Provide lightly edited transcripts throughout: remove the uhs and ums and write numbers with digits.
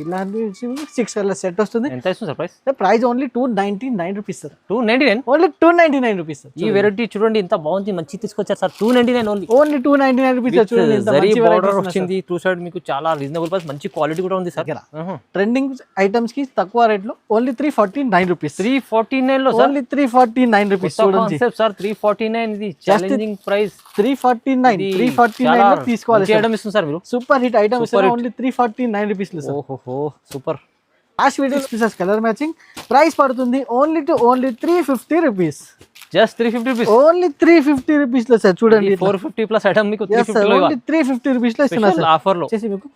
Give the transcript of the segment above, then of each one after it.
ఇలాంటి 6 colour set వస్తుంది. ఎంత ఇస్తుంది sir price? Price only 299 rupees sir. 299 only 299 rupees sir. ఈ వెరైటీ చూడండి ఎంత బాగుంది, మంచి తీసుకొచ్చారు సార్. 299 ఓన్లీ. ఓన్లీ 299 రూపీస్ చూడండి. జరీ బోర్డర్ వచ్చింది, టూ సైడ్ మీకు చాలా రీజనబుల్ ప్రైస్, మంచి క్వాలిటీ కూడా ఉంది సార్. ట్రెండింగ్ ఐటమ్స్ కి తక్కువ రేట్ లో ఓన్లీ 349 రూపీస్. 349 లో ఓన్లీ 349 రూపీస్ చూడండి సార్. 349 ఇది ఛాలెంజింగ్ ప్రైస్. 349 లో తీసుకోవాలి. ఐటమ్ ఇస్తుంది సార్ మీరు, సూపర్ హిట్ ఐటమ్ ఇస్తారు. ఓన్లీ 349 రూపీస్ లో సార్. ఓహో super. Last video pieces colour matching price పడుతుంది only 350 rupees. Just 350 rupees. Only 350 rupees లో సార్. చూడండి 450 ప్లస్ ఐటమ్ మీకు 350 లో ఓన్లీ 350 రూపీస్ లో ఇస్తున్నా సార్. ఆఫర్ లో వచ్చేసి మీకు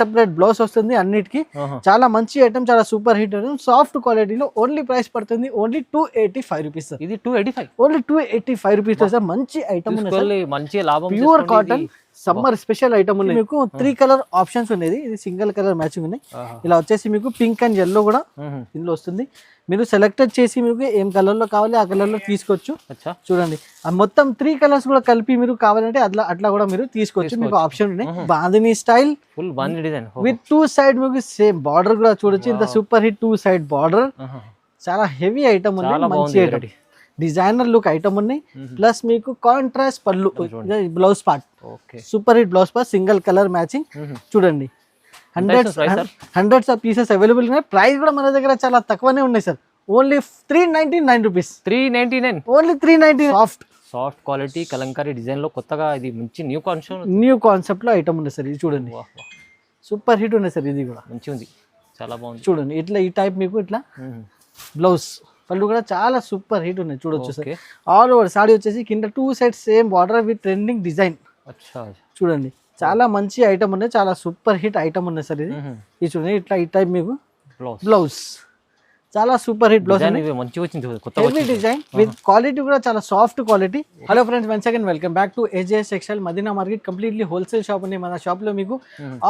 సెపరేట్ బ్లౌజ్ వస్తుంది అన్నిటికి. చాలా మంచి ఐటమ్, చాలా సూపర్ హిట్ ఐటమ్, సాఫ్ట్ క్వాలిటీలో. ఓన్లీ ప్రైస్ పడుతుంది ఓన్లీ 285 రూపీస్ సార్. ఇది 285 ఓన్లీ 285 రూపీస్ లో సార్. మంచి ఐటమ్ ఉంది, మంచి లాభం. Pure cotton summer special item ఉన్నాయి. మీకు 3 కలర్ ఆప్షన్స్ ఉన్నాయి. ఇది సింగిల్ కలర్ మ్యాచింగ్ ఉన్నాయి. ఇలా వచ్చేసి మీకు పింక్ అండ్ yellow కూడా ఇందులో వస్తుంది. మీరు సెలెక్టెడ్ చేసి మీకు ఏం కలర్ లో కావాలి ఆ కలర్ లో తీసుకోవచ్చు. చూడండి ఆ మొత్తం 3 కలర్స్ కూడా కలిపి మీరు కావాలంటే అట్లా కూడా మీరు తీసుకోవచ్చు. మీకు ఆప్షన్ ఉన్నాయి. Bandhani style full bandhani design with 2 side మీకు సేమ్ బార్డర్ కూడా చూడొచ్చు. ఇంత సూపర్ హిట్ 2 సైడ్ బార్డర్. చాలా హెవీ ఐటమ్ ఉంది, మంచి ఐటమ్, డిజైనర్ లుక్ ఐటమ్ ఉన్నాయి. ప్లస్ మీకు కాంట్రాస్ట్ పళ్ళు, blouse part super hit blouse part, single colour matching. చూడండి హండ్రెడ్స్ ఆఫ్ పీసెస్ అవైలబుల్ ఉన్నాయి. ప్రైస్ కూడా మన దగ్గర చాలా తక్కువనే ఉన్నాయి sir. Only 399 rupees. 399 only 399. Soft quality Kalamkari design లో కొత్తగా ఇది మంచి న్యూ కాన్సెప్ట్ లో ఐటమ్ ఉంది సార్. ఇది చూడండి సూపర్ హిట్ ఉంది సార్. ఇది కూడా మంచి ఉంది, చాలా బాగుంది. చూడండి ఇట్లా ఈ టైప్ మీకు ఇట్లా బ్లౌజ్ పళ్ళు కూడా చాలా సూపర్ హిట్ ఉన్నాయి. చూడొచ్చు సార్. ఆల్ ఓవర్ సాడీ వచ్చేసి కింద 2 sides same border with trending design. చూడండి చాలా మంచి ఐటమ్ ఉన్నాయి, చాలా సూపర్ హిట్ ఐటమ్ ఉన్నాయి సార్. ఇది చూడండి ఇట్లా ఈ టైప్ మీకు బ్లౌజ్ చాలా super hit blouse, heavy design with quality కూడా చాలా soft quality. Hello friends, once again welcome back to AJS textile Madina market. Completely wholesale shop ఉంది మన షాప్ లో. మీకు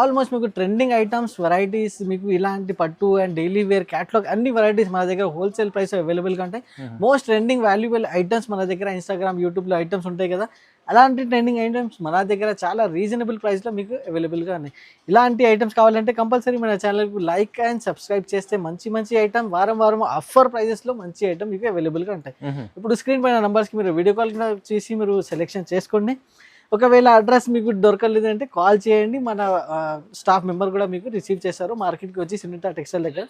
ఆల్మోస్ట్ మీకు ట్రెండింగ్ ఐటమ్స్, వెరైటీస్, మీకు ఇలాంటి పట్టు అండ్ డైలీ వేర్ క్యాటలాగ్ అన్ని వెరైటీస్ మన దగ్గర హోల్సేల్ ప్రైస్ అవైలబుల్ గా ఉంటాయి. మోస్ట్ ట్రెండింగ్ వాల్యుబుల్ ఐటమ్స్ మన దగ్గర ఇన్స్టాగ్రామ్, యూట్యూబ్ లో ఐటమ్స్ ఉంటాయి కదా, అలాంటి ట్రెండింగ్ ఐటమ్స్ మన దగ్గర చాలా రీజనబుల్ ప్రైస్లో మీకు అవైలబుల్గా ఉన్నాయి. ఇలాంటి ఐటమ్స్ కావాలంటే కంపల్సరీ మన ఛానల్కి లైక్ అండ్ సబ్స్క్రైబ్ చేస్తే మంచి ఐటమ్ వారం ఆఫర్ ప్రైజెస్లో మంచి ఐటమ్ మీకు అవైలబుల్గా ఉంటాయి. ఇప్పుడు స్క్రీన్ పైన నంబర్స్కి మీరు వీడియో కాల్ చేసి మీరు సెలెక్షన్ చేసుకోండి. ఒకవేళ అడ్రస్ మీకు దొరకలేదు అంటే కాల్ చేయండి, మన స్టాఫ్ మెంబర్ కూడా మీకు రిసీవ్ చేస్తారు. మార్కెట్కి వచ్చి సునీత టెక్స్టైల్ దగ్గర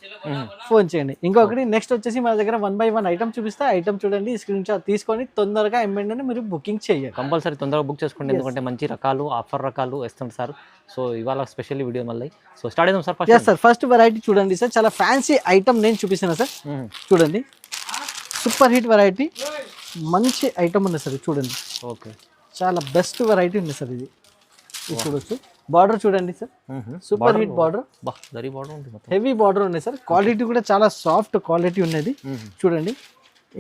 ఫోన్ చేయండి. ఇంకొకటి నెక్స్ట్ వచ్చేసి మన దగ్గర 1 by 1 ఐటమ్ చూపిస్తే ఐటమ్ చూడండి, స్క్రీన్ షాట్ తీసుకొని తొందరగా ఎంబెండ్ మీరు బుకింగ్ చేయాలి. కంపల్సరీ తొందరగా బుక్ చేసుకోండి, ఎందుకంటే మంచి రకాలు ఆఫర్ రకాలు ఇస్తుంది సార్. సో ఇవాళ స్పెషల్ వీడియో మళ్ళీ సో స్టార్ట్ చేద్దాం సార్. సార్ ఫస్ట్ వెరైటీ చూడండి సార్, చాలా ఫ్యాన్సీ ఐటమ్ నేను చూపిస్తాను సార్. చూడండి సూపర్ హిట్ వెరైటీ, మంచి ఐటమ్ ఉంది సార్. చూడండి ఓకే, చాలా బెస్ట్ వెరైటీ ఉంది సార్. ఇది చూడొచ్చు, బార్డర్ చూడండి sir, super hit border, heavy border ఉంది సార్. క్వాలిటీ కూడా చాలా సాఫ్ట్ క్వాలిటీ ఉన్నది. చూడండి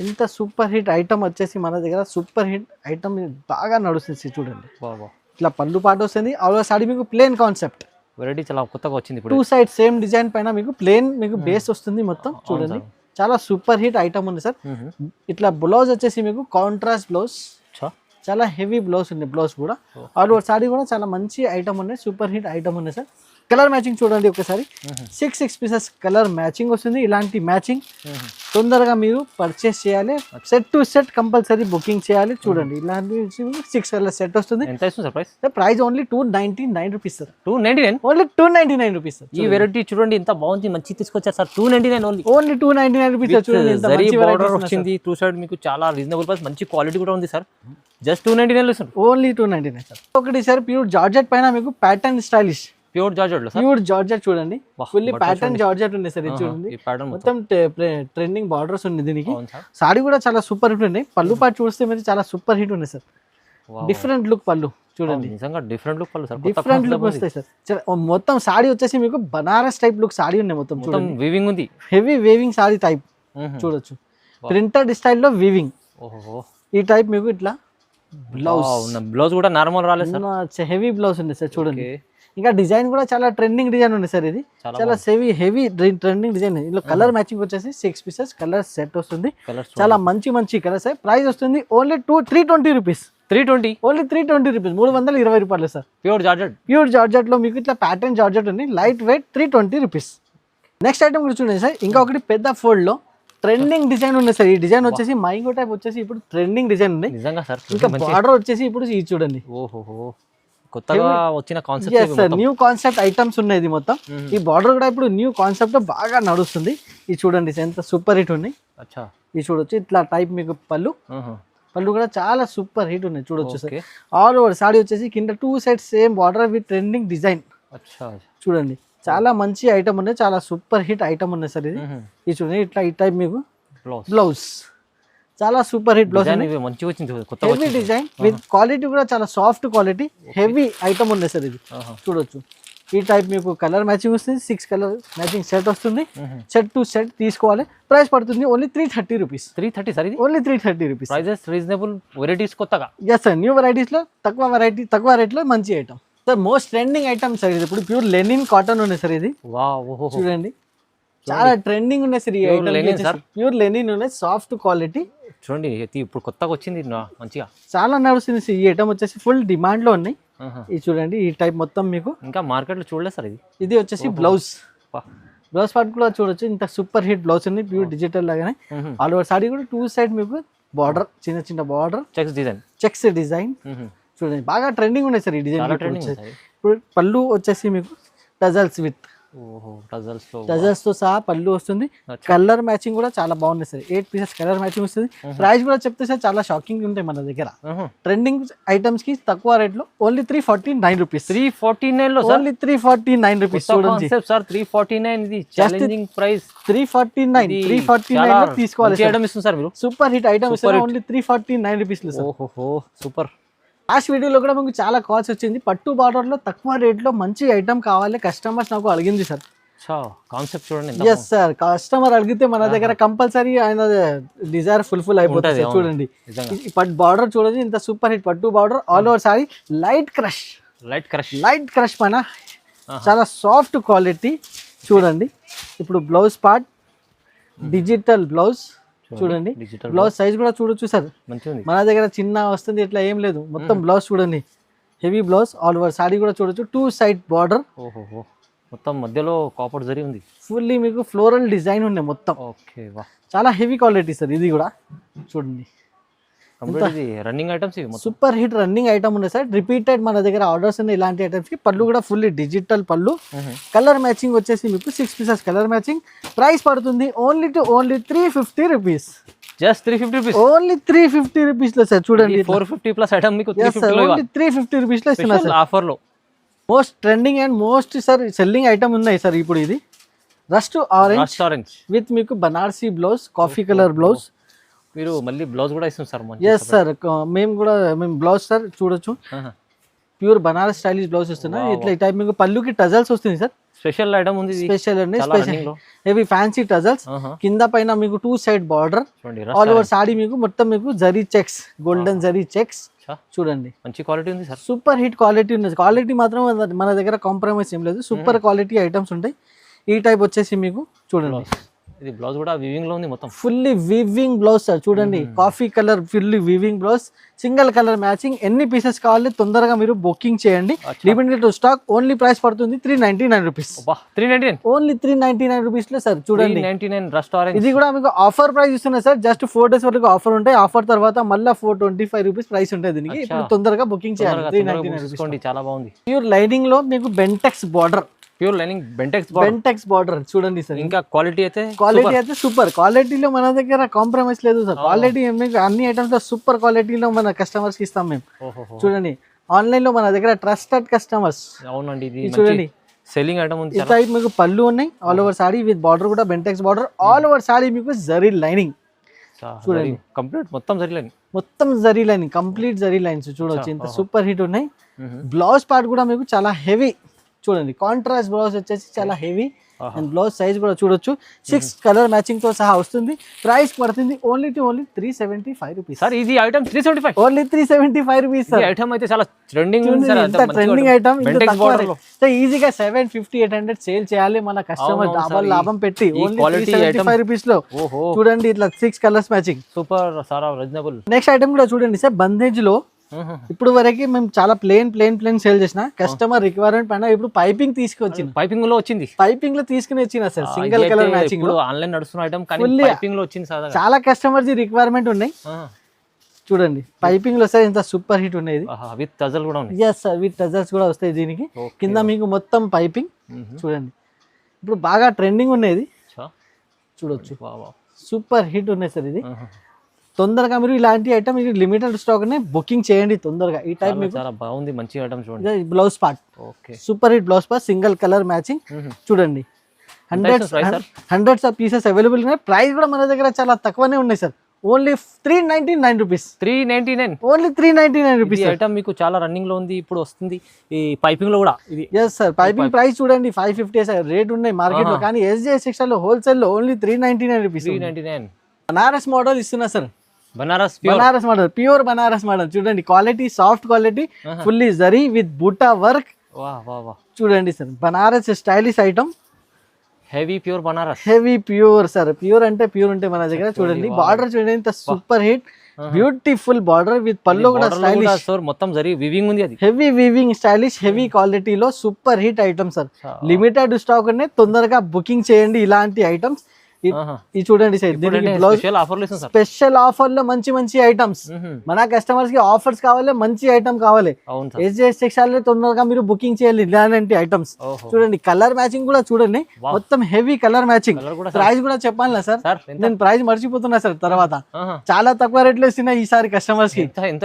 ఇంత సూపర్ హిట్ ఐటమ్ వచ్చేసి మన దగ్గర సూపర్ హిట్ ఐటమ్ బాగా నడుస్తుంది. చూడండి ఇట్లా పళ్ళు పాటు వస్తుంది. ఆల్రెడీ సారీ మీకు ప్లేన్ కాన్సెప్ట్ వెరైటీ చాలా కొత్తగా వచ్చింది. 2 సైడ్ సేమ్ డిజైన్ పైన మీకు ప్లేన్ మీకు బేస్ వస్తుంది మొత్తం. చూడండి చాలా సూపర్ హిట్ ఐటమ్ ఉంది సార్. ఇట్లా బ్లౌజ్ వచ్చేసి మీకు కాంట్రాస్ట్ బ్లౌజ్, చాలా హెవీ బ్లౌజ్ ఉంది. బ్లౌజ్ కూడా ఆల్ ఓవర్ సారీ కూడా చాలా మంచి ఐటమ్ ఉన్నాయి, సూపర్ హిట్ ఐటమ్ ఉంది సార్. కలర్ మ్యాచింగ్ చూడండి ఒకసారి, 6 పీసెస్ కలర్ మ్యాచింగ్ వస్తుంది. ఇలాంటి మ్యాచింగ్ తొందరగా మీరు పర్చేస్ చేయాలి. Set to set compulsory booking చేయాలి. చూడండి ఇలాంటి 6 కలర్ సెట్ వస్తుంది. Price only 299 rupees sir. 299 only 299 rupees sir. ఈ వెరైటీ చూడండి ఎంత బాగుంది, మంచి తీసుకొచ్చారు సార్. 299 only 299 rupees. చూడండి 2 సైడ్ మీకు చాలా రీజనబుల్ ప్రైస్, మంచి క్వాలిటీ కూడా ఉంది సార్. Just 299 only 299 sir. ఒకటి సార్ ప్యూర్ జార్జెట్ పైన మీకు ప్యాటర్న్ స్టైలిష్, ప్యూర్ జార్జెట్ చూడండి, ఫుల్లీ ప్యాటర్న్ జార్జెట్ ఉంది సార్. ఇది చూడండి మొత్తం ట్రెండింగ్ బార్డర్స్ ఉంది దీనికి. సారీ కూడా చాలా సూపర్ హిట్ ఉంది. పళ్ళు పాటు చూస్తే మీరు చాలా సూపర్ హిట్ ఉంది సార్. డిఫరెంట్ లుక్ పళ్ళు చూడండి, డిఫరెంట్ లుక్ వస్తాయి సార్. మొత్తం సారీ వచ్చేసి మీకు బనారస్ టైప్ లుక్ సారీ ఉన్నాయి. మొత్తం వీవింగ్ ఉంది, హెవీ వీవింగ్ సారీ టైప్ చూడొచ్చు. ప్రింటెడ్ స్టైల్లో వీవింగ్ ఈ టైప్ మీకు ఇట్లా బ్లౌజ్ కూడా నార్మల్ రాలేదు, హెవీ బ్లౌజ్ ఉంది సార్. చూడండి ఇంకా డిజైన్ కూడా చాలా ట్రెండింగ్ డిజైన్ ఉంది సార్. ఇది చాలా హెవీ ట్రెండింగ్ డిజైన్. ఇందులో కలర్ మ్యాచింగ్ వచ్చేసి 6 పీసెస్ కలర్ సెట్ వస్తుంది. చాలా మంచి కలర్స్. ప్రైస్ వస్తుంది ఓన్లీ 320 రూపీస్. 320 ఓన్లీ 320 రూపీస్, 320 రూపాయలు sir. Pure georgette. Pure georgette లో మీకు ఇట్లా ప్యాటర్న్ జార్జెట్ ఉంది, light weight, 320 rupees. Next item కూడా చూడండి సార్, ఇంకా ఒకటి పెద్ద ఫోల్డ్ లో ట్రెండింగ్ డిజైన్ ఉంది సార్. ఈ డిజైన్ వచ్చేసి మైంగో టైప్ వచ్చేసి ఇప్పుడు ట్రెండింగ్ డిజైన్ ఉంది. నిజంగా సార్. ఇంకా బార్డర్ వచ్చేసి ఇప్పుడు ఇది చూడండి. ఓహో, కొత్తగా వచ్చిన concept sir, new concept items ఉన్నాయి ఇది మొత్తం. ఈ బార్డర్ కూడా ఇప్పుడు న్యూ కాన్సెప్ట్ బాగా నడుస్తుంది. ఇది చూడండి ఎంత సూపర్ హిట్ ఉన్నాయి. అచ్చా, ఇది చూడొచ్చు ఇట్లా టైప్ మీకు పళ్ళు కూడా చాలా సూపర్ హిట్ ఉన్నాయి చూడొచ్చు సార్. ఆల్ ఓవర్ సాడీ వచ్చేసి కింద 2 sides same border with trending design. చూడండి చాలా మంచి ఐటమ్ ఉన్నాయి, చాలా సూపర్ హిట్ ఐటమ్ ఉన్నాయి సార్. ఇది చూడండి ఇట్లా ఈ టైప్ మీకు బ్లౌజ్ చాలా super hit blouse, heavy design with quality కూడా చాలా సాఫ్ట్ క్వాలిటీ, హెవీ ఐటమ్ ఉన్నాయి సార్. ఇది చూడొచ్చు ఈ టైప్ మీకు కలర్ మ్యాచింగ్ వస్తుంది, 6 కలర్ మ్యాచింగ్ సెట్ వస్తుంది. సెట్ టు సెట్ తీసుకోవాలి. ప్రైస్ పడుతుంది ఓన్లీ 330 రూపీస్. 330 సార్, ఇది only 330 rupees. Prices reasonable, varieties కొత్తగా. ఎస్ సార్, న్యూ వెరైటీస్ లో తక్కువ రేట్ లో మంచి item sir. Most trending item sir ఇది. ఇప్పుడు ప్యూర్ లెనిన్ కాటన్ ఉన్నాయి సార్. ఇది చూడండి చాలా ట్రెండింగ్ ఉన్నాయి సార్. ఈ ఐటమ్ ప్యూర్ లెనిన్ ఉన్నాయి, సాఫ్ట్ క్వాలిటీ. చూడండి ఇప్పుడు కొత్తగా వచ్చింది మంచిగా, చాలా నడుస్తుంది. ఈ ఐటమ్ వచ్చేసి ఫుల్ డిమాండ్ లో ఉన్నాయి. ఇది చూడండి ఈ టైప్ మొత్తం మీకు ఇంకా మార్కెట్ లో చూడలేదు సార్. ఇది వచ్చేసి బ్లౌజ్ పార్ట్ కూడా చూడొచ్చు. ఇంత సూపర్ హిట్ బ్లౌజ్ ఉంది, ప్యూర్ డిజిటల్ లాగానే. ఆల్ ఓవర్ సాడీ కూడా 2 సైడ్ మీకు బార్డర్, చిన్న బార్డర్, చెక్స్ డిజైన్. చూడండి బాగా ట్రెండింగ్ ఉన్నాయి సార్ ఈ డిజైన్. ఇప్పుడు పళ్ళు వచ్చేసి మీకు టజల్స్ విత్ టజల్స్ తో సహా పళ్ళు వస్తుంది. కలర్ మ్యాచింగ్ కూడా చాలా బాగుంది సార్. 8 పీసెస్ కలర్ మ్యాచింగ్ వస్తుంది. ప్రైస్ కూడా చెప్తే సార్ చాలా షాకింగ్ ఉంటాయి మన దగ్గర. ట్రెండింగ్ ఐటమ్స్ కి తక్కువ రేట్ లో ఓన్లీ 349 రూపీస్. 349 లో ఓన్లీ 349 రూపీస్. చూడండి సార్ 349 ఇది ఛాలెంజింగ్ ప్రైస్. 349 లో తీసుకోవాలి సార్ మీరు. సూపర్ హిట్ ఐటమ్ ఇస్తారు ఓన్లీ 349 రూపీస్ లో సార్. ఓహో సూపర్. లాస్ట్ వీడియోలో కూడా మీకు చాలా కాల్స్ వచ్చింది, పట్టు బార్డర్ లో తక్కువ రేట్ లో మంచి ఐటమ్ కావాలి కస్టమర్స్ నాకు అడిగింది సార్. కాన్సెప్ట్ చూడండి. ఎస్ సార్, కస్టమర్ అడిగితే మన దగ్గర కంపల్సరీ ఆయన డిజైర్ ఫుల్ఫిల్ అయిపోతుంది. చూడండి పట్టు బార్డర్ చూడండి ఇంత సూపర్ హిట్ పట్టు border. All over sorry light crush పైన చాలా సాఫ్ట్ క్వాలిటీ. చూడండి ఇప్పుడు బ్లౌజ్ పార్ట్ డిజిటల్ బ్లౌజ్. చూడండి బ్లౌజ్ సైజ్ కూడా చూడొచ్చు సార్. మన దగ్గర చిన్న వస్తుంది ఇట్లా ఏం లేదు, మొత్తం బ్లౌజ్ చూడండి heavy blouse. All over saree కూడా చూడొచ్చు 2 సైడ్ బార్డర్. మొత్తం మధ్యలో కాపర్ జరీ ఉంది. ఫుల్లీ మీకు ఫ్లోరల్ డిజైన్ ఉన్నాయి మొత్తం. ఓకే చాలా హెవీ క్వాలిటీ సార్. ఇది కూడా చూడండి running items, super hit running item ఉన్నాయి సార్. రిపీటెడ్ మన దగ్గర ఆర్డర్స్ ఉన్నాయి ఇలాంటి ఐటమ్స్ కి. పళ్ళు కూడా ఫుల్లీ డిజిటల్ పళ్ళు. కలర్ మ్యాచింగ్ వచ్చేసి మీకు 6 పీసెస్ కలర్ మ్యాచింగ్. ప్రైస్ పడుతుంది only 350 rupees. Just 350 rupees. Only 350 rupees లో సార్. చూడండి 450 ప్లస్ ఐటమ్ మీకు 350 రూపీస్ లో ఇస్తున్నా సార్ ఆఫర్ లో. Most trending and most sir selling item ఉన్నాయి సార్ ఇప్పుడు. ఇది రస్ట్ ఆరెంజ్ విత్ మీకు Banarasi blouse, coffee colour blouse. మీరు మళ్ళీ బ్లౌజ్ కూడా ఇస్తాం సార్. ఎస్ సార్, మేము బ్లౌజ్ సార్ చూడొచ్చు ప్యూర్ బనారస్ స్టైలిష్ బ్లౌజ్ వస్తున్నా. ఇట్లా ఈ టైప్ మీకు పళ్ళుకి టజల్స్ వస్తుంది సార్. స్పెషల్ ఐటమ్ ఉంది, స్పెషల్ అండి, స్పెషల్ హెవీ ఫ్యాన్సీ టజల్స్. కింద పైన మీకు 2 side border. All over sari మీకు మొత్తం మీకు zari checks, golden zari checks. చూడండి మంచి క్వాలిటీ ఉంది సార్. సూపర్ హిట్ క్వాలిటీ ఉంది. క్వాలిటీ మాత్రం మన దగ్గర కాంప్రమైజ్ ఏం లేదు, సూపర్ క్వాలిటీ ఐటమ్స్ ఉంటాయి. ఈ టైప్ వచ్చేసి మీకు చూడండి ఇది బ్లౌజ్ కూడా వీవింగ్ లో ఉంది, మొత్తం ఫుల్లీ వీవింగ్ బ్లౌజ్ సార్. చూడండి coffee colour fully weaving blouse, single colour matching. ఎన్ని పీసెస్ కావాలి తొందరగా మీరు బుకింగ్ చేయండి. Limited stock. ఓన్లీ ప్రైస్ పడుతుంది 399 రూపీస్. 399 ఓన్లీ 399 రూపీస్ లో సార్. చూడండి 399 రెస్టారెంట్. ఇది కూడా మీకు ఆఫర్ ప్రైస్ ఇస్తున్నా సార్. జస్ట్ 4 డేస్ వరకు ఆఫర్ ఉంటాయి. ఆఫర్ తర్వాత మళ్ళీ 425 రూపీస్ ప్రైస్ ఉంటుంది దీనికి. ఇప్పుడు తొందరగా బుకింగ్ చేయాలి. 399 రూపీస్. చాలా బాగుంది. ప్యూర్ లైనింగ్ లో మీకు Bentex border, pure lining Bentex border చూడండి సార్. ఇంకా క్వాలిటీ అయితే సూపర్ క్వాలిటీలో మన దగ్గర కాంప్రమైజ్ లేదు సార్. క్వాలిటీ అన్ని ఐటమ్స్ లో సూపర్ క్వాలిటీలో మన కస్టమర్స్ కి ఇస్తాం మేము. చూడండి ఆన్లైన్ లో మన దగ్గర ట్రస్టెడ్ కస్టమర్స్. అవునండి చూడండి సెల్లింగ్ ఐటమ్ ఉంది. మీకు పళ్ళు ఉన్నాయి. All over sari with border కూడా Bentex border. All over sari మీకు జరీ లైనింగ్. చూడండి కంప్లీట్ మొత్తం zari lining, complete zari lines. చూడొచ్చు ఇంత సూపర్ హిట్ ఉన్నాయి. బ్లౌజ్ పార్ట్ కూడా మీకు చాలా హెవీ. చూడండి కాంట్రాస్ట్ బ్లౌజ్ వచ్చేసి చాలా హెవీ. అండ్ బ్లౌజ్ సైజ్ కూడా చూడొచ్చు 6 కలర్ మ్యాచింగ్ తో సహా వస్తుంది. ప్రైస్ పడుతుంది ఓన్లీ 375 రూపీస్. సార్ ఇది item 375. Only 375 rupees sir. Item అయితే చాలా ట్రెండింగ్ ట్రెండింగ్ ఐటమ్. ఈజీగా 750-800 సేల్ చేయాలి మన కస్టమర్. డబల్ లాభం పెట్టి ఓన్లీ 375 రూపీస్ లో. చూడండి ఇట్లా 6 colours matching. Super sir, reasonable. Next item కూడా చూడండి సార్, బందేజ్ లో ఇప్పుడు వరకు మేము చాలా ప్లేన్ సేల్ చేసిన కస్టమర్ రిక్వైర్మెంట్ పైన ఇప్పుడు పైపింగ్ తీసుకొచ్చిన పైపింగ్ లో వచ్చింది, పైపింగ్ లో తీసుకుని వచ్చిన సార్ సింగిల్ కలర్ మ్యాచింగ్ లో ఆన్లైన్ నడుస్తున్న ఐటమ్ కానీ పైపింగ్ లో వచ్చింది సార్. చాలా కస్టమర్స్ రిక్వైర్మెంట్ ఉన్నాయి. చూడండి పైపింగ్ లో వస్తాయి, ఎంత సూపర్ హిట్ ఉన్నాయి. విత్ టజల్ కూడా ఉన్నాయి. ఎస్ సార్ విత్ టజల్స్ కూడా వస్తాయి దీనికి. కింద మీకు మొత్తం పైపింగ్ చూడండి. ఇప్పుడు బాగా ట్రెండింగ్ ఉన్నది, చూడొచ్చు. సూపర్ హిట్ ఉన్నాయి సార్ ఇది. తొందరగా మీరు ఇలాంటి ఐటమ్ లిమిటెడ్ స్టాక్ బుకింగ్ చేయండి తొందరగా. ఈ టైప్ మీకు చాలా బాగుంది, మంచి ఐటమ్ చూడండి. Blouse part super hit blouse part single colour matching చూడండి. హండ్రెడ్స్ ఆఫ్ పీసెస్ అవైలబుల్ ఉన్నాయి. ప్రైస్ కూడా మన దగ్గర చాలా తక్కువనే ఉన్నాయి sir. Only 399 rupees. 399 only 399 rupees. Item మీకు చాలా రన్నింగ్ లో ఉంది, ఇప్పుడు వస్తుంది ఈ పైపింగ్ లో కూడా ఇది. ఎస్ సార్ పైపింగ్ ప్రైస్ చూడండి 550 సార్ రేట్ ఉన్నాయి మార్కెట్ లో, కానీ SJS టెక్స్టైల్ లో హోల్సేల్ లో ఓన్లీ 399 రూపీస్. 399 బనారస్ మోడల్ ఇస్తున్నా sir. Banaras model pure Banaras model చూడండి. Quality soft quality, fully zari with buta work. చూడండి sir Banaras stylish item. Heavy pure Banaras, heavy pure sir. Pure అంటే ప్యూర్ ఉంటే మన దగ్గర. చూడండి బార్డర్ చూడండి ఎంత super hit, beautiful border with పళ్ళు కూడా స్టైలిష్. మొత్తం జరీ వీవింగ్ ఉంది, అది హెవీ వీవింగ్ స్టైలిష్ హెవీ క్వాలిటీలో super hit item sir. Limited stock ఉన్నాయి, తొందరగా బుకింగ్ చేయండి ఇలాంటి ఐటమ్స్. ఇది చూడండి సార్, స్పెషల్ ఆఫర్ లో మంచి ఐటమ్స్. మన కస్టమర్స్ కి ఆఫర్స్ కావాలి, మంచి ఐటమ్ కావాలి. SJS టెక్స్టైల్ లో తొందరగా మీరు బుకింగ్ చేయాలి ఇలాంటి ఐటమ్స్. చూడండి కలర్ మ్యాచింగ్ కూడా చూడండి, మొత్తం హెవీ కలర్ మ్యాచింగ్. ప్రైస్ కూడా చెప్పాలి సార్, నేను ప్రైస్ మర్చిపోతున్నా సార్. తర్వాత చాలా తక్కువ రేట్లు ఇస్తున్నాయి ఈసారి కస్టమర్స్ కి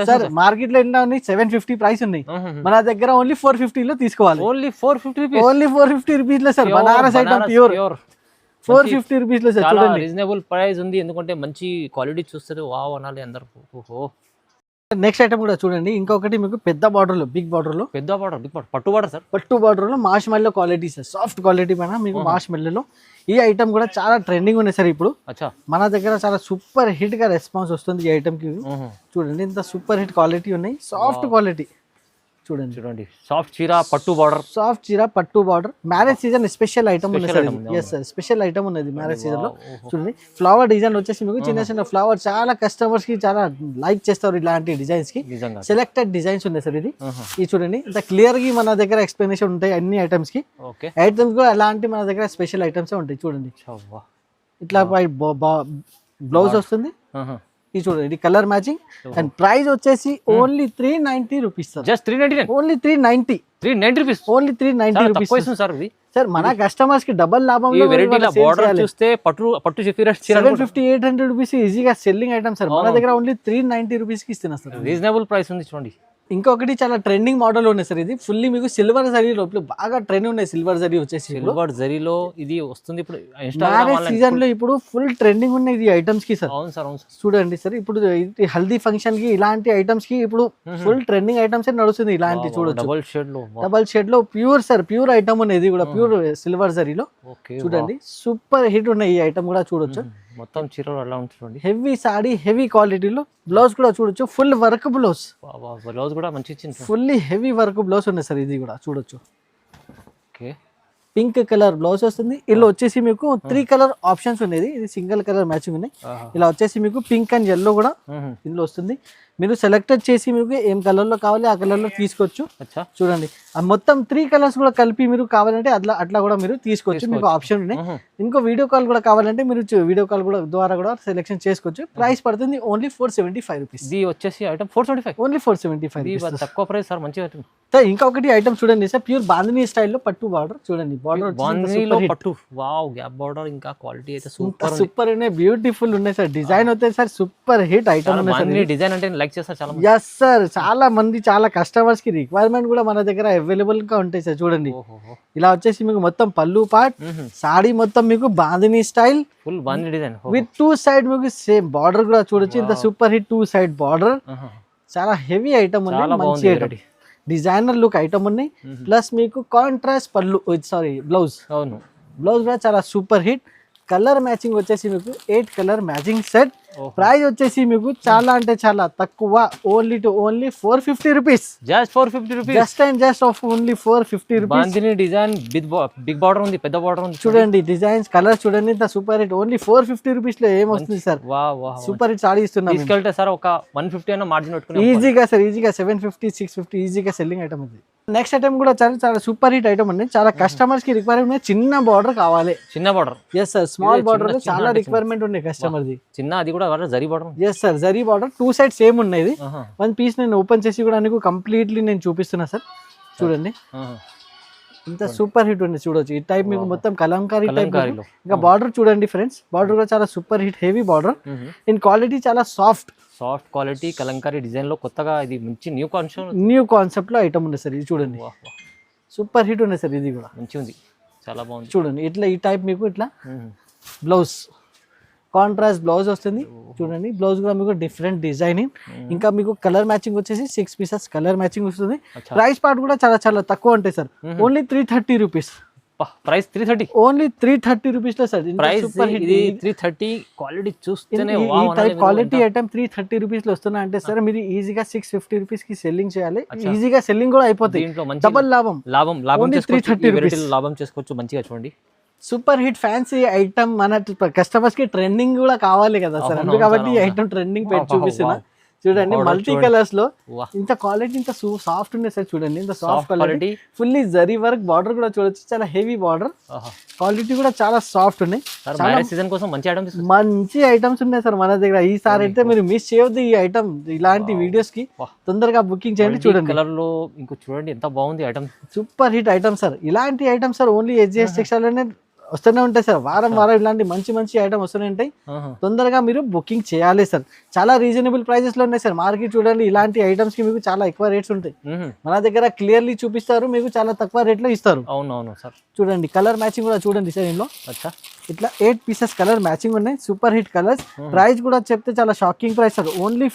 సార్. మార్కెట్ లో ఎన్నో ఉన్నాయి, 750 ప్రైస్ ఉన్నాయి, మన దగ్గర ఓన్లీ 450 లో తీసుకోవాలి. ఓన్లీ 450 రూపీస్ లో sir Banaras item pure. 450 rupees లో సార్. చూడండి రీజనబుల్ ప్రైస్ ఉంది, ఎందుకంటే మంచి క్వాలిటీ చూస్తారు వావ్ అనాలి అందరు. నెక్స్ట్ ఐటమ్ కూడా చూడండి, ఇంకొకటి మీకు పెద్ద బార్డర్ లో బిగ్ బార్డర్ లో పట్టు బార్డర్ సార్. పట్టు బార్డర్ లో మాష్ మెల్లో క్వాలిటీ సార్, సాఫ్ట్ క్వాలిటీ పైన మీకు మాష్ మెల్లో. ఈ ఐటమ్ కూడా చాలా ట్రెండింగ్ ఉన్నాయి సార్ ఇప్పుడు. మన దగ్గర చాలా సూపర్ హిట్ గా రెస్పాన్స్ వస్తుంది ఈ ఐటమ్ కి. చూడండి ఇంత సూపర్ హిట్ క్వాలిటీ ఉన్నాయి, సాఫ్ట్ క్వాలిటీ. చూడండి సాఫ్ట్ చీర పట్టు border marriage season special item ఉన్నది sir. Yes sir special item ఉన్నది మ్యారేజ్ సీజన్ లో. చూడండి ఫ్లవర్ డిజైన్ వచ్చేసి మీకు చిన్న ఫ్లవర్, చాలా కస్టమర్స్ కి చాలా లైక్ చేస్తారు ఇలాంటి డిజైన్స్ కి. సెలెక్టెడ్ డిజైన్స్ ఉన్నాయి సార్ ఇది. ఇది చూడండి ఇంత క్లియర్ గా మన దగ్గర ఎక్స్ప్లెనేషన్ ఉంటాయి అన్ని ఐటమ్స్ కి. ఐటమ్స్ కూడా అలాంటి మన దగ్గర స్పెషల్ ఐటమ్స్ ఉంటాయి. చూడండి ఇట్లా బ్లౌజ్ వస్తుంది. ఇది చూడండి ఇది కలర్ మ్యాచింగ్. అండ్ ప్రైస్ వచ్చేసి only 390 rupees sir. Just 399 only 390 rupees. Only 390 rupees sir. మన కస్టమర్స్ కి డబల్ లాభం. చూస్తే పట్టు 750-800 రూపీస్ ఈజీగా సెల్లింగ్ ఐటమ్ సార్. మన దగ్గర ఓన్లీ 390 రూపీస్ కి ఇస్తున్నా సార్. రీజనబుల్ ప్రైస్ ఉంది చూడండి. ఇంకొకటి చాలా ట్రెండింగ్ మోడల్ ఉన్నాయి సార్. ఇది ఫుల్లీ మీకు సిల్వర్ జరీ లోపల బాగా ట్రెండ్ ఉన్నాయి. సిల్వర్ జరీ వచ్చేసి సిల్వర్ జరీలో ఇది వస్తుంది ఇప్పుడు మ్యారేజ్ సీజన్ లో. ఇప్పుడు ఫుల్ ట్రెండింగ్ ఉన్నాయి ఇది ఐటమ్స్ కి సార్. చూడండి సార్ ఇప్పుడు హల్దీ ఫంక్షన్ కి ఇలాంటి ఐటమ్స్ కి ఇప్పుడు ఫుల్ ట్రెండింగ్ ఐటమ్స్ నడుస్తుంది ఇలాంటి. చూడొచ్చు డబల్ షేడ్ లో ప్యూర్ సార్, ప్యూర్ ఐటమ్ ఉన్నాయి. ఇది కూడా ప్యూర్ సిల్వర్ జరీలో. చూడండి సూపర్ హిట్ ఉన్నాయి ఈ ఐటమ్ కూడా. చూడొచ్చు మొత్తం చీరలు అలా ఉంటుంది. హెవీ సాడీ హెవీ క్వాలిటీలో. బ్లౌజ్ కూడా చూడొచ్చు ఫుల్ వర్క్ బ్లౌజ్. బ్లౌజ్ కూడా మంచి ఇచ్చింది, ఫుల్లీ హెవీ వర్క్ బ్లౌజ్ ఉన్నాయి సార్. ఇది కూడా చూడొచ్చు పింక్ కలర్ బ్లౌజ్ వస్తుంది. ఇలా వచ్చేసి మీకు 3 కలర్ ఆప్షన్స్ ఉన్నాయి. ఇది సింగిల్ కలర్ మ్యాచింగ్ ఉన్నాయి. ఇలా వచ్చేసి మీకు పింక్ అండ్ ఎల్లో కూడా ఇందులో వస్తుంది. మీరు సెలెక్టెడ్ చేసి మీకు ఏం కలర్ లో కావాలి ఆ కలర్ లో తీసుకోవచ్చు. చూడండి మొత్తం 3 కలర్స్ కూడా కలిపి మీరు కావాలంటే అట్లా కూడా మీరు తీసుకోవచ్చు. మీకు ఆప్షన్ ఉన్నాయి. ఇంకో వీడియో కాల్ కూడా కావాలంటే మీరు వీడియో కాల్ కూడా ద్వారా కూడా సెలెక్షన్ చేసుకోవచ్చు. ప్రైస్ పడుతుంది ఓన్లీ 475 రూపీస్. ఇది వచ్చేసి ఐటమ్ 475 ఓన్లీ 475. తక్కువ ప్రైస్ సార్, మంచి ఐటమ్. ఇంకొకటి ఐటమ్ చూడండి సార్, ప్యూర్ బాందినీ స్టైల్లో పట్టు బార్డర్. చూడండి బార్డర్ పట్టు వావ్ గ్యాప్ బార్డర్. ఇంకా క్వాలిటీ అయితే సూపర్ ఉన్నాయి, బ్యూటిఫుల్ ఉన్నాయి సార్. డిజైన్ అయితే సార్ సూపర్ హిట్ ఐటమ్ ఉన్నాయి. డిజైన్ అంటే లైక్ చేస్తారు చాలా. ఎస్ సార్ చాలా మంది చాలా కస్టమర్స్ కి రిక్వైర్మెంట్ కూడా మన దగ్గర అవైలబుల్ గా ఉంటాయి సార్. చూడండి ఇలా వచ్చేసి మీకు మొత్తం పళ్ళు పార్ట్, సాడీ మొత్తం మీకు bandhani style full bandhani design with 2 side మీకు సేమ్ బార్డర్ కూడా చూడొచ్చు. ఇంత సూపర్ హిట్ 2 సైడ్ బార్డర్. చాలా హెవీ ఐటమ్ ఉంది, మంచి ఐటమ్ డిజైనర్ లుక్ ఐటమ్ ఉన్నాయి. ప్లస్ మీకు కాంట్రాస్ట్ పళ్ళు సారీ బ్లౌజ్. అవును బ్లౌజ్ కూడా చాలా సూపర్ హిట్. కలర్ మ్యాచింగ్ వచ్చేసి మీకు 8 కలర్ మ్యాచింగ్ సెట్. ఓహో. ప్రైస్ వచ్చేసి మీకు చాలా అంటే చాలా తక్కువ, only to only 450 rupees. Just 450 rupees. Just and just of only 450 rupees. Bandhani design big border ఉంది, పెద్ద బార్డర్ ఉంది. చూడండి డిజైన్స్ కలర్ చూడండి, ఇంత సూపర్ హిట్. ఓన్లీ 450 రూపీస్ లో ఏం వస్తుంది సార్? సూపర్ హిట్ సారీ ఇస్తున్నాం. తీసుకెళ్తే సార్ ఒక 150 అయినా మార్జిన్ పెట్టుకుని ఈజీగా సార్, ఈజీగా 750 650 ఈజీగా సెల్లింగ్ ఐటమ్ ఉంది. నెక్స్ట్ ఐటమ్ కూడా చాలా చాలా సూపర్ హిట్ ఐటమ్ అండి. చాలా కస్టమర్స్ కి రిక్వైర్మెంట్ చిన్న బార్డర్ కావాలి. చిన్న border. Yes sir, small border లో చాలా రిక్వైర్మెంట్ ఉన్నాయి కస్టమర్ ది. చిన్న అది కూడా zari border. Yes sir, zari border 2 sides same ఉన్నాయి. వన్ పీస్ నేను ఓపెన్ చేసి కూడా మీకు కంప్లీట్లీ నేను చూపిస్తున్నా సార్. చూడండి ఇంత సూపర్ హిట్ ఉంది, చూడొచ్చు. ఈ టైప్ మీకు మొత్తం కలంకారీ టైప్. ఇంకా బార్డర్ చూడండి ఫ్రెండ్స్, బార్డర్ కూడా చాలా super hit, heavy border. In quality చాలా సాఫ్ట్ క్వాలిటీ కలంకారీ డిజైన్ లో కొత్తగా ఇది మంచి న్యూ కాన్సెప్ట్ లో ఐటమ్ ఉంది సార్. ఇది చూడండి సూపర్ హిట్ ఉంది సార్. ఇది కూడా మంచి ఉంది, చాలా బాగుంది. చూడండి ఇట్లా ఈ టైప్ మీకు ఇట్లా బ్లౌజ్ కాంట్రాస్ట్ బ్లౌజ్ వస్తుంది. చూడండి బ్లౌజ్ కూడా మీకు డిఫరెంట్ డిజైనింగ్. ఇంకా మీకు కలర్ మ్యాచింగ్ వచ్చేసి 6 పీసెస్ కలర్ మ్యాచింగ్ వస్తుంది. ప్రైస్ పార్ట్ కూడా చాలా చాలా తక్కువ ఉంటాయి sir. Only 330 rupees. Price 330, only 330 rupees లో సార్. ప్రైస్ ఇది 330. క్వాలిటీ చూస్తేనే ఈ టైప్ క్వాలిటీ ఐటమ్ 330 రూపీస్ లో వస్తున్నా అంటే సార్ మీరు ఈజీగా 650 రూపీస్ కి సెల్లింగ్ చేయాలి. ఈజీగా సెల్లింగ్ కూడా అయిపోతుంది. డబల్ లాభం 330 రూపీస్ లాభం చేసుకోవచ్చు మంచిగా. చూడండి సూపర్ హిట్ ఫ్యాన్సీ ఐటమ్. మన కస్టమర్స్ కి ట్రెండింగ్ కూడా కావాలి కదా సార్, అందుకు కాబట్టి ఈ ఐటమ్ ట్రెండింగ్ పెట్టి చూపిస్తున్నా. చూడండి మల్టీ కలర్స్ లో ఇంత క్వాలిటీ, ఇంత సాఫ్ట్ ఉంది సార్. చూడండి ఇంత soft quality, fully zari work. Border కూడా చూడొచ్చు, చాలా హెవీ బార్డర్. క్వాలిటీ కూడా చాలా సాఫ్ట్ ఉన్నాయి. సీజన్ కోసం మంచి ఐటమ్స్ ఉన్నాయి సార్ మన దగ్గర. ఈసారి అయితే మీరు మిస్ చేయొద్దు ఈ ఐటమ్. ఇలాంటి వీడియోస్ కి తొందరగా బుకింగ్ చేయండి. చూడండి కలర్ లో ఇంకో చూడండి ఎంత బాగుంది item. Super hit item sir. ఇలాంటి item sir only SGS textile లోనే వస్తూనే ఉంటాయి సార్. వారం ఇలాంటి మంచి మంచి ఐటమ్ వస్తూనే ఉంటాయి. తొందరగా మీరు బుకింగ్ చేయాలి సార్. చాలా రీజనబుల్ ప్రైజెస్ లో ఉన్నాయి సార్. మార్కెట్ చూడండి ఇలాంటి ఐటమ్స్ కి మీకు చాలా ఎక్కువ రేట్స్ ఉంటాయి. మన దగ్గర క్లియర్లీ చూపిస్తారు, మీకు చాలా తక్కువ రేట్ లో ఇస్తారు. అవునవును సార్. చూడండి కలర్ మ్యాచింగ్ కూడా చూడండి సార్. ఇందులో ఇట్లా 8 పీసెస్ కలర్ మ్యాచింగ్ ఉన్నాయి. Super hit colours. ప్రైస్ కూడా చెప్తే చాలా shocking price sir. Only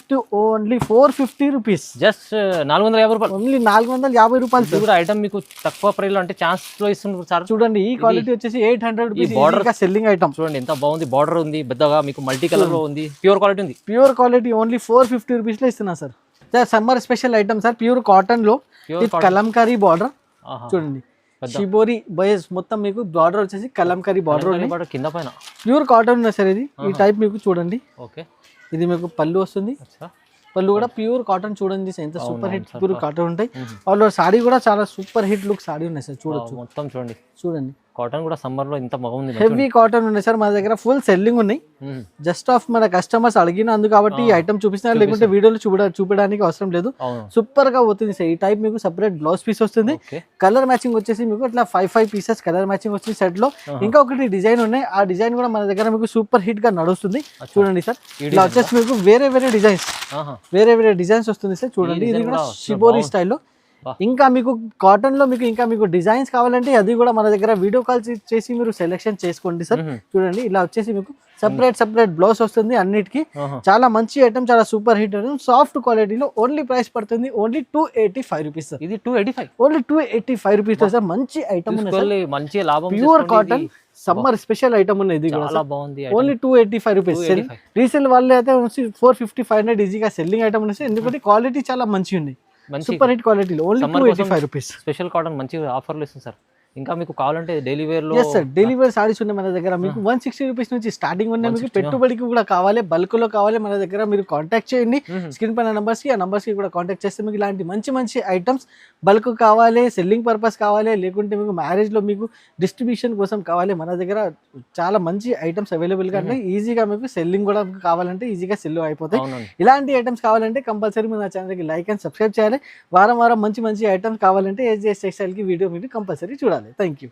450 rupees. Just 450 రూపాయలు. ఓన్లీ 450 రూపాయలు. కూడా ఐటమ్ మీకు తక్కువ ప్రైస్ లో అంటే ఛాన్స్ లో ఇస్తున్నారు సార్. చూడండి ఈ క్వాలిటీ వచ్చేసి 800 రూపీస్. Border selling item. చూడండి ఎంత బాగుంది. బార్డర్ ఉంది పెద్దగా, మీకు మల్టీ కలర్ లో ఉంది. ప్యూర్ క్వాలిటీ ఉంది. ప్యూర్ క్వాలిటీ ఓన్లీ 450 రూపీస్ లో ఇస్తున్నా sir. Summer special item sir. Pure cotton లో కలంకారీ బార్డర్. చూడండి షిబోరి బయస్ మొత్తం మీకు బార్డర్ వచ్చేసి కలంకారీ బార్డర్ కింద పైన. ప్యూర్ కాటన్ ఉంది సార్. ఇది ఈ టైప్ మీకు చూడండి. ఓకే, ఇది మీకు పళ్ళు వస్తుంది. పళ్ళు కూడా ప్యూర్ కాటన్. చూడండి ఎంత సూపర్ హిట్ ప్యూర్ కాటన్ ఉంటాయి. వాళ్ళు సారీ కూడా చాలా సూపర్ హిట్ లుక్ సారీ ఉన్నాయి సార్. చూడొచ్చు మొత్తం. చూడండి కాటన్ కూడా సమ్మర్ లో ఇంత బాగుంది. హెవీ కాటన్ ఉన్నాయి సార్ మన దగ్గర. ఫుల్ సెల్లింగ్ ఉన్నాయి. జస్ట్ ఆఫ్ మన కస్టమర్స్ అడిగినందుకు కాబట్టి ఈ ఐటమ్ చూపిస్తున్నారు, లేకుంటే వీడియోలో చూపడానికి అవసరం లేదు. సూపర్ గా పోతుంది సార్. ఈ టైప్ మీకు సెపరేట్ బ్లౌజ్ పీస్ వస్తుంది. కలర్ మ్యాచింగ్ వచ్చేసి మీకు ఇట్లా 5 పీసెస్ కలర్ మ్యాచింగ్ వస్తుంది సెట్ లో. ఇంకా ఒకటి డిజైన్ ఉన్నాయి. ఆ డిజైన్ కూడా మన దగ్గర మీకు సూపర్ హిట్ గా నడుస్తుంది. చూడండి సార్ ఇలా వచ్చేసి మీకు వేరే వేరే డిజైన్స్ వస్తుంది సార్. చూడండి ఇది కూడా షిబోరి స్టైల్లో. ఇంకా మీకు కాటన్ లో మీకు డిజైన్స్ కావాలంటే అది కూడా మన దగ్గర వీడియో కాల్ చేసి మీరు సెలెక్షన్ చేసుకోండి సార్. చూడండి ఇలా వచ్చేసి మీకు సెపరేట్ బ్లౌజ్ వస్తుంది అన్నిటికీ. చాలా మంచి ఐటమ్, చాలా సూపర్ హిట్ ఐటమ్, సాఫ్ట్ క్వాలిటీలో. ఓన్లీ ప్రైస్ పడుతుంది ఓన్లీ 285 రూపీస్ సార్. ఇది 285, ఓన్లీ 285 రూపీస్ సార్. మంచి ఐటమ్ మంచి లాభం. Pure cotton summer special item ఉన్నాయి. ఇది చాలా బాగుంది. Only 285 rupees. రీసేల్ వాళ్ళు అయితే 450 500 ఈజీగా సెల్లింగ్ ఐటమ్ ఉన్నాయి. ఎందుకంటే క్వాలిటీ చాలా మంచిగా ఉంది. సూపర్ హిట్ క్వాలిటీలో ఓన్లీ 285 రూపీస్. స్పెషల్ కాటన్ మంచి ఆఫర్లు ఇస్తుంది సార్. ఇంకా మీకు కావాలంటే డైలీ వేర్ లో డైలీ వేర్ సారీస్ ఉన్నాయి మన దగ్గర. మీకు 160 రూపీస్ నుంచి స్టార్టింగ్ ఉన్నాయి. మీకు పెట్టుబడికి కూడా కావాలి, బల్క్ లో కావాలి మన దగ్గర మీరు కాంటాక్ట్ చేయండి. స్క్రీన్ పైన నంబర్స్ కి, ఆ నంబర్స్ కి కూడా కాంటాక్ట్ చేస్తే మీకు ఇలాంటి మంచి ఐటమ్స్ బల్క్ కావాలి, సెల్లింగ్ పర్పస్ కావాలి, లేకుంటే మీకు మ్యారేజ్ లో మీకు డిస్ట్రిబ్యూషన్ కోసం కావాలి, మన దగ్గర చాలా మంచి ఐటమ్స్ అవైలబుల్ గా ఉన్నాయి. ఈజీగా మీకు సెల్లింగ్ కూడా కావాలంటే ఈజీగా సెల్ అయిపోతాయి. ఇలాంటి ఐటమ్స్ కావాలంటే కంపల్సరీ మన ఛానల్ కి లైక్ అండ్ సబ్స్క్రైబ్ చేయాలి. వారం మంచి ఐటమ్స్ కావాలంటే SGS టెక్స్టైల్ కి వీడియో మీరు కంపల్సరీ చూడాలి. Thank you.